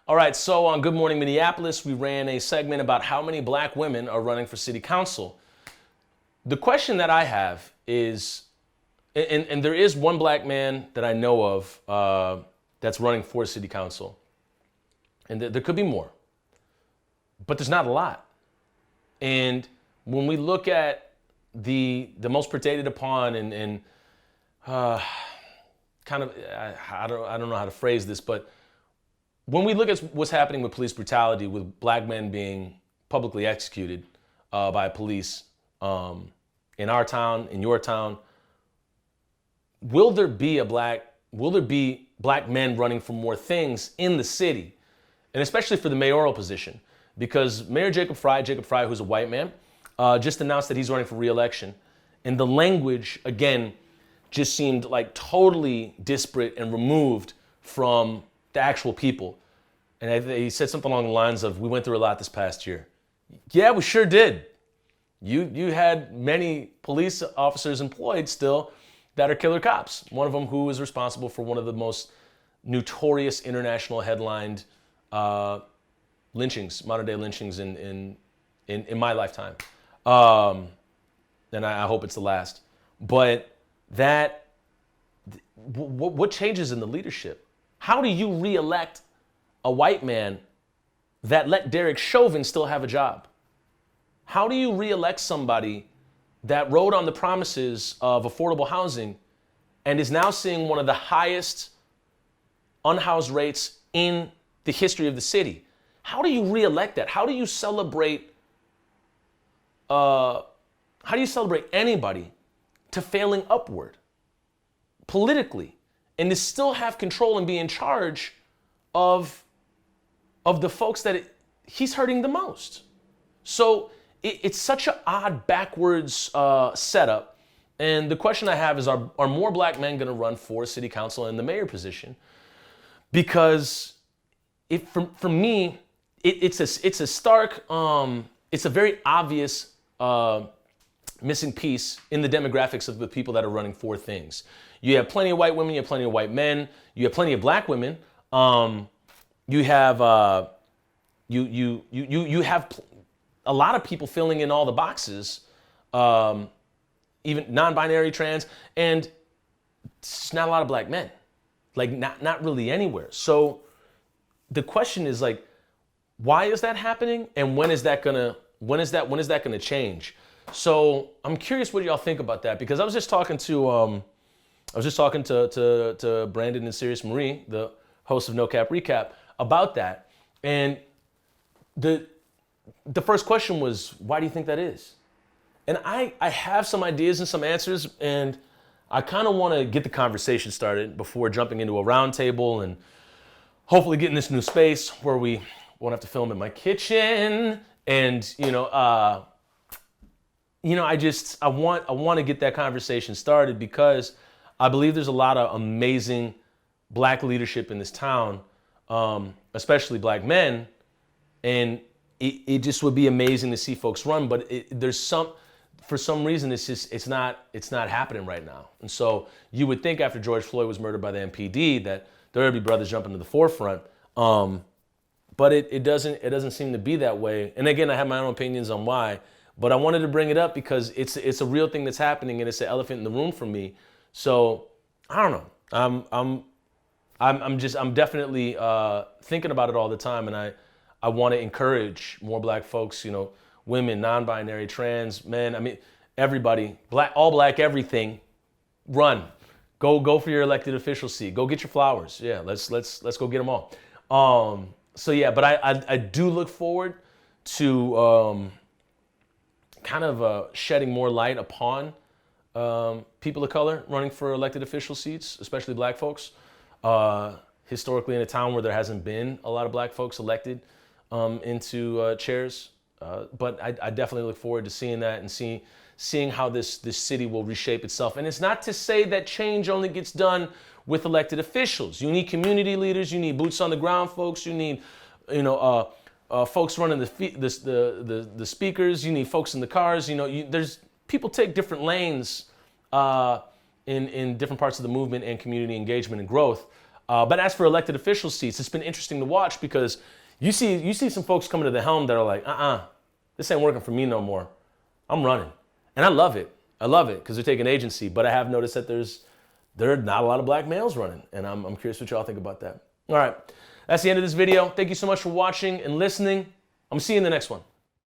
All right, so on Good Morning Minneapolis, we ran a segment about how many black women are running for city council. The question that I have is, and there is one black man that I know of that's running for city council, and there could be more, but there's not a lot. And when we look at the most predated upon and kind of, I don't know how to phrase this, but when we look at what's happening with police brutality, with black men being publicly executed by police in our town, in your town, will there be black men running for more things in the city, and especially for the mayoral position? Because Mayor Jacob Frey, who's a white man, just announced that he's running for re-election, and the language again just seemed like totally disparate and removed from the actual people. And he said something along the lines of, "We went through a lot this past year." Yeah, we sure did. You had many police officers employed still that are killer cops. One of them who is responsible for one of the most notorious international headlined lynchings, modern day lynchings in my lifetime. And I hope it's the last. But what changes in the leadership? How do you re-elect a white man that let Derek Chauvin still have a job? How do you re-elect somebody that rode on the promises of affordable housing and is now seeing one of the highest unhoused rates in the history of the city? How do you re-elect that? How do you celebrate anybody to failing upward politically and to still have control and be in charge of the folks that he's hurting the most? So it's such an odd backwards setup. And the question I have is, are more black men going to run for city council and the mayor position? Because for me, it's a stark, it's a very obvious missing piece in the demographics of the people that are running for things. You have plenty of white women, you have plenty of white men, you have plenty of black women. You have you have a lot of people filling in all the boxes, even non-binary, trans, and it's not a lot of black men, like not really anywhere. So the question is, like, why is that happening, and when is that gonna change? So I'm curious what y'all think about that, because I was just talking to Brandon and Sirius Marie, the host of No Cap Recap, about that. And the first question was, why do you think that is? And I have some ideas and some answers, and I kind of want to get the conversation started before jumping into a roundtable and hopefully getting this new space where we won't have to film in my kitchen. And I want to get that conversation started, because I believe there's a lot of amazing black leadership in this town, especially black men, and it just would be amazing to see folks run. But for some reason, it's not happening right now. And so you would think after George Floyd was murdered by the MPD that there would be brothers jumping to the forefront, but it doesn't seem to be that way. And again, I have my own opinions on why, but I wanted to bring it up because it's a real thing that's happening, and it's an elephant in the room for me. So I don't know. I'm definitely thinking about it all the time, and I want to encourage more black folks, women, non-binary, trans, men. I mean, everybody, black, all black, everything. Run, go for your elected official seat. Go get your flowers. Yeah, let's go get them all. So yeah, but I do look forward to kind of shedding more light upon people of color running for elected official seats, especially black folks. Historically, in a town where there hasn't been a lot of black folks elected into chairs, but I definitely look forward to seeing that and seeing how this city will reshape itself. And it's not to say that change only gets done with elected officials. You need community leaders, you need boots on the ground folks, you need folks running the speakers, you need folks in the cars. There's people take different lanes in different parts of the movement and community engagement and growth. But as for elected official seats, it's been interesting to watch because you see some folks coming to the helm that are like, this ain't working for me no more. I'm running. And I love it. I love it because they're taking agency. But I have noticed that there are not a lot of black males running. And I'm curious what y'all think about that. All right. That's the end of this video. Thank you so much for watching and listening. I'm see you in the next one.